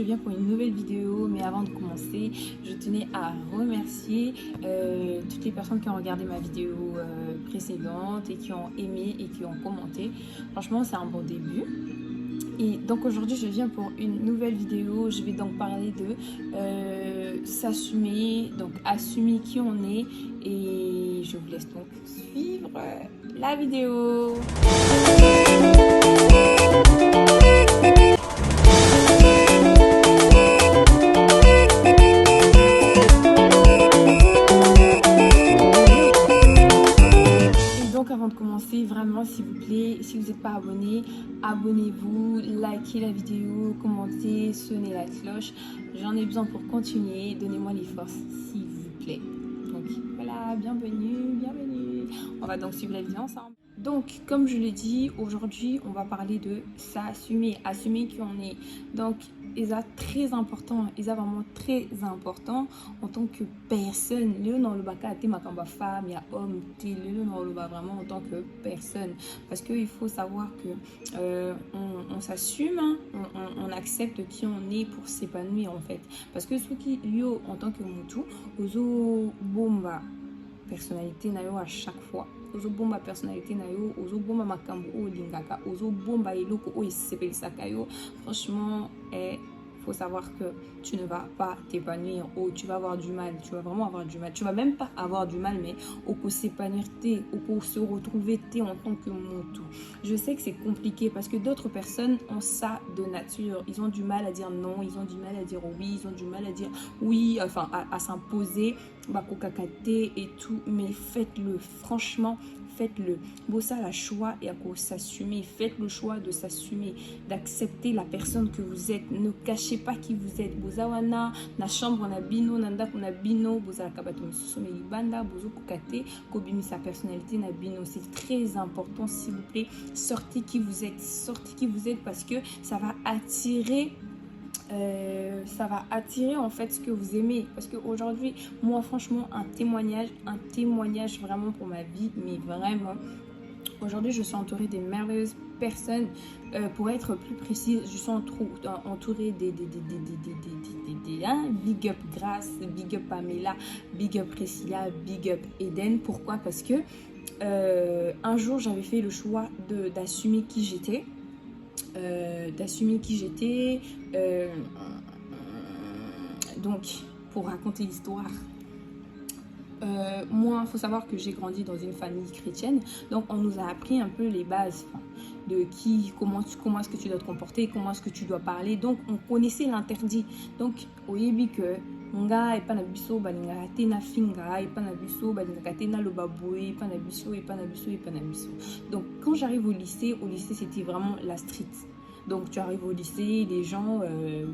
viens pour une nouvelle vidéo, mais avant de commencer, je tenais à remercier toutes les personnes qui ont regardé ma vidéo précédente et qui ont aimé et qui ont commenté. Franchement, c'est un bon début. Et donc aujourd'hui, je viens pour une nouvelle vidéo. Je vais donc parler de s'assumer, donc assumer qui on est. Et je vous laisse donc suivre la vidéo. Avant de commencer, vraiment s'il vous plaît, si vous n'êtes pas abonné, abonnez-vous, likez la vidéo, commentez, sonnez la cloche. J'en ai besoin pour continuer, donnez-moi les forces s'il vous plaît. Donc voilà, bienvenue. On va donc suivre la vidéo ensemble. Donc comme je l'ai dit, aujourd'hui on va parler de s'assumer, assumer qui on est. Donc ils sont très important, vraiment très important en tant que personne. Léo dans le baka t'es ma kamba femme, il y a homme, t'es Léo dans le bas vraiment en tant que personne. Parce qu'il faut savoir que on s'assume, hein, on accepte qui on est pour s'épanouir en fait. Parce que ce qui yo en tant que mutu, ozo bomba personnalité na yo à chaque fois. Ozo bomba personnalité na yo, ozo bomba makambo o lingaka, ozo bomba eloko o isepelisaka yo. Franchement, faut savoir que tu ne vas pas t'épanouir, ou tu vas avoir du mal, tu vas vraiment avoir du mal. Tu vas même pas avoir du mal, mais pour s'épanouir, pour se retrouver en tant que mutu. Je sais que c'est compliqué parce que d'autres personnes ont ça de nature. Ils ont du mal à dire non, ils ont du mal à dire oui, ils ont du mal à dire oui, enfin à s'imposer, et tout. Mais faites-le, franchement. Faites-le. Bossa la choix et à cause s'assumer. Faites le choix de s'assumer, d'accepter la personne que vous êtes. Ne cachez pas qui vous êtes. Bozawana, na chambre na bino, nanda na bino, boza la kabato misusume libanda, bozo kukate, kobimi sa personnalité na bino. C'est très important, s'il vous plaît. Sortez qui vous êtes. Sortez qui vous êtes parce que ça va attirer en fait ce que vous aimez. Parce qu'aujourd'hui, moi franchement, un témoignage vraiment pour ma vie, mais vraiment, aujourd'hui je suis entourée des merveilleuses personnes. Pour être plus précise, je suis entourée des big up Grace, big up Pamela, big up Priscilla, big up Eden. Pourquoi? Parce que un jour j'avais fait le choix d'assumer qui j'étais. Donc pour raconter l'histoire, moi il faut savoir que j'ai grandi dans une famille chrétienne, donc on nous a appris un peu les bases de comment est-ce que tu dois te comporter, comment est-ce que tu dois parler. Donc on connaissait l'interdit. Donc au début que nga et pas na biso balingaka te na finga et pas na biso balingaka te na lobaboy pas na biso. Donc quand j'arrive au lycée c'était vraiment la street. Donc tu arrives au lycée, les gens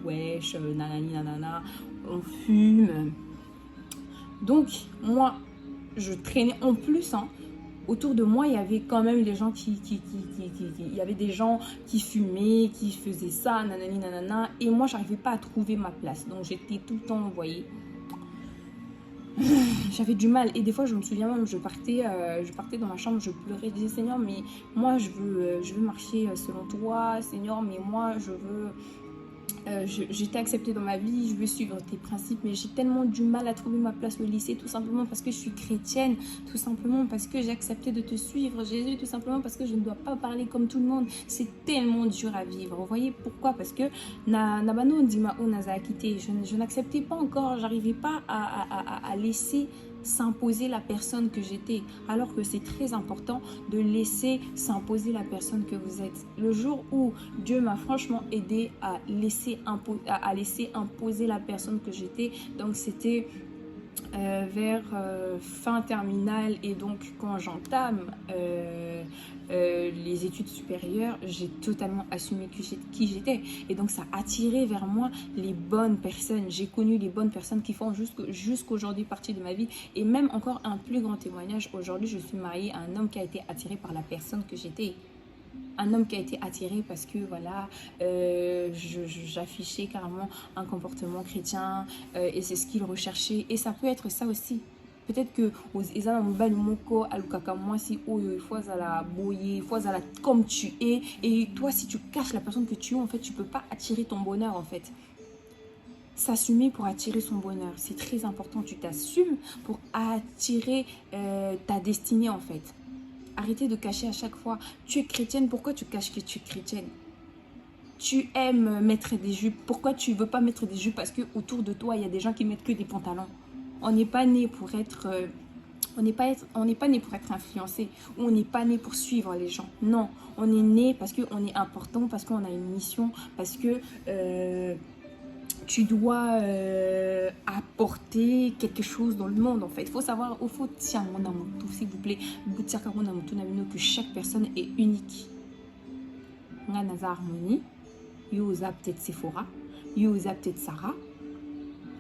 wesh, nanani nanana, on fume. Donc moi je traînais en plus, hein, autour de moi il y avait quand même des gens il y avait des gens qui fumaient, qui faisaient ça, nanani nanana, et moi j'arrivais pas à trouver ma place. Donc j'étais tout le temps, vous voyez, j'avais du mal. Et des fois je me souviens même, je partais dans ma chambre, je pleurais, je disais Seigneur, mais moi je veux marcher selon toi Seigneur, mais moi je veux j'étais acceptée dans ma vie, je veux suivre tes principes, mais j'ai tellement du mal à trouver ma place au lycée, tout simplement parce que je suis chrétienne, tout simplement parce que j'ai accepté de te suivre Jésus, tout simplement parce que je ne dois pas parler comme tout le monde. C'est tellement dur à vivre. Vous voyez pourquoi? Parce que Nabano Ndima Onaza quitté, je n'acceptais pas encore, j'arrivais pas à laisser s'imposer la personne que j'étais, alors que c'est très important de laisser s'imposer la personne que vous êtes. Le jour où Dieu m'a franchement aidé à laisser imposer la personne que j'étais, donc c'était vers fin terminale, et donc quand j'entame les études supérieures, j'ai totalement assumé qui j'étais, et donc ça a attiré vers moi les bonnes personnes. J'ai connu les bonnes personnes qui font jusqu'aujourd'hui partie de ma vie. Et même encore un plus grand témoignage, aujourd'hui je suis mariée à un homme qui a été attiré par la personne que j'étais. Un homme qui a été attiré parce que voilà, j'affichais carrément un comportement chrétien, et c'est ce qu'il recherchait. Et ça peut être ça aussi. Peut-être que eza na mobali moko alukaka mwasi oyo faut la boyer, faut la comme tu es, et toi si tu caches la personne que tu es, en fait tu peux pas attirer ton bonheur en fait. s'assumer pour attirer son bonheur. C'est très important, tu t'assumes pour attirer ta destinée en fait. Arrêtez de cacher à chaque fois. Tu es chrétienne, pourquoi tu caches que tu es chrétienne? Tu aimes mettre des jupes, pourquoi tu ne veux pas mettre des jupes? Parce que autour de toi, il y a des gens qui mettent que des pantalons. On n'est pas né pour être... on n'est pas né pour être influencé, ou on n'est pas né pour suivre les gens. Non, on est né parce qu'on est important, parce qu'on a une mission, parce que tu dois apporter quelque chose dans le monde en fait. Il faut savoir, il faut tiens, s'il vous plaît, que chaque personne est unique. On a Naza Harmonie, Yosa peut-être Sephora, Yosa peut-être Sarah.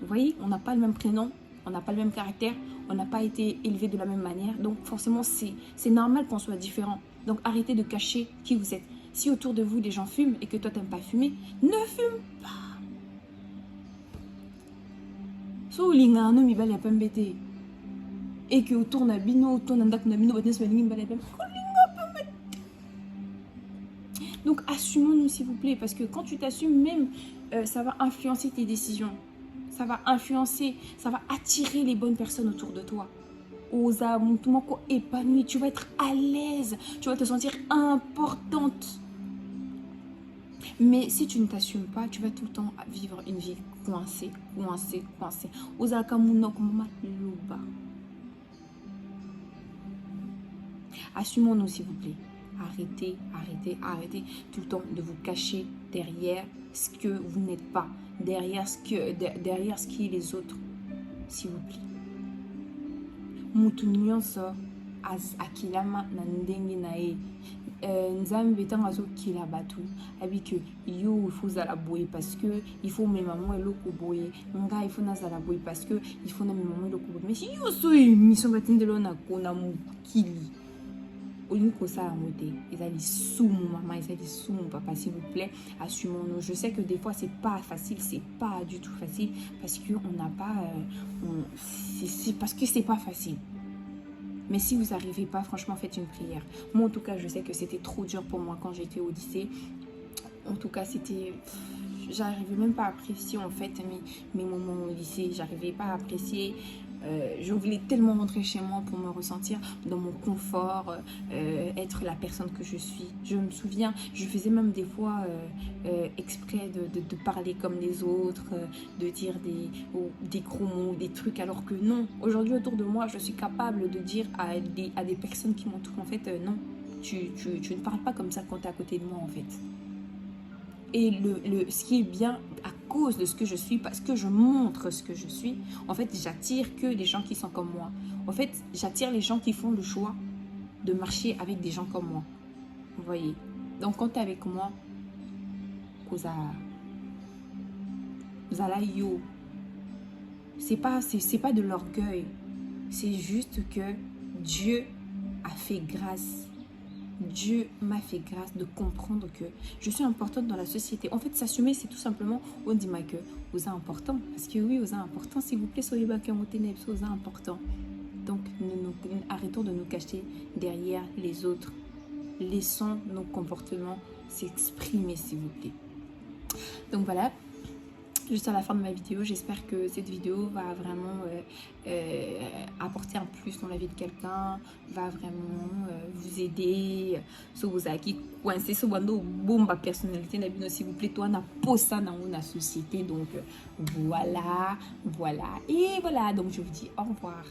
Vous voyez, on n'a pas le même prénom, on n'a pas le même caractère, on n'a pas été élevé de la même manière. Donc forcément, c'est normal qu'on soit différent. Donc arrêtez de cacher qui vous êtes. Si autour de vous, les gens fument et que toi, tu n'aimes pas fumer, ne fume pas. So linga no mi bale pembete et que autour na bino autour na ndak na bino batnes balingi bale pembete. Donc assumons-nous s'il vous plaît, parce que quand tu t'assumes même ça va influencer tes décisions, ça va influencer, ça va attirer les bonnes personnes autour de toi. Osa montumako épanoui, tu vas être à l'aise, tu vas te sentir importante. Mais si tu ne t'assumes pas, tu vas tout le temps vivre une vie coincée, coincée, coincée. Assumons-nous s'il vous plaît. Arrêtez, arrêtez, arrêtez tout le temps de vous cacher derrière ce que vous n'êtes pas, derrière ce qui est les autres, s'il vous plaît. Mutu nyonso akilama na ndenge na ye. Nzambe betanga zo kila batu abike yo il faut zala boye parce que il faut mes mamans eloko boye nga il faut na zala boye parce que il faut na mes mamans eloko boye, mais si yo so mission batindelo na kona mukili olingi kosala mote ezali sumu maman, ezali sumu papa, s'il vous plaît, assumons-nous. Je sais que des fois c'est pas facile, c'est pas du tout facile parce que on n'a pas c'est parce que c'est pas facile. Mais si vous n'arrivez pas, franchement, faites une prière. Moi, en tout cas, je sais que c'était trop dur pour moi quand j'étais au lycée. En tout cas, c'était... J'arrivais même pas à apprécier, en fait, mes moments au lycée. J'arrivais pas à apprécier. Je voulais tellement rentrer chez moi pour me ressentir dans mon confort, être la personne que je suis. Je me souviens, je faisais même des fois exprès de parler comme les autres, de dire des gros mots, des trucs, alors que non. Aujourd'hui, autour de moi, je suis capable de dire à des personnes qui m'entourent, en fait, non, tu ne parles pas comme ça quand tu es à côté de moi, en fait. Et ce qui est bien, à cause de ce que je suis, parce que je montre ce que je suis, en fait, j'attire que les gens qui sont comme moi. En fait, j'attire les gens qui font le choix de marcher avec des gens comme moi. Vous voyez? Donc, quand tu es avec moi, vous allez yo. C'est pas de l'orgueil. C'est juste que Dieu a fait grâce. Dieu m'a fait grâce de comprendre que je suis importante dans la société. En fait, s'assumer, c'est tout simplement, on dit que vous êtes important. Parce que oui, vous êtes important. S'il vous plaît, soyez pas vous êtes important. Donc, arrêtons de nous cacher derrière les autres. Laissons nos comportements s'exprimer, s'il vous plaît. Donc voilà. Juste à la fin de ma vidéo, j'espère que cette vidéo va vraiment apporter un plus dans la vie de quelqu'un, va vraiment vous aider. Si vous avez coincé, si vous avez une personnalité, s'il vous plaît, toi, on a pas ça dans la société. Donc voilà. Et voilà, donc je vous dis au revoir.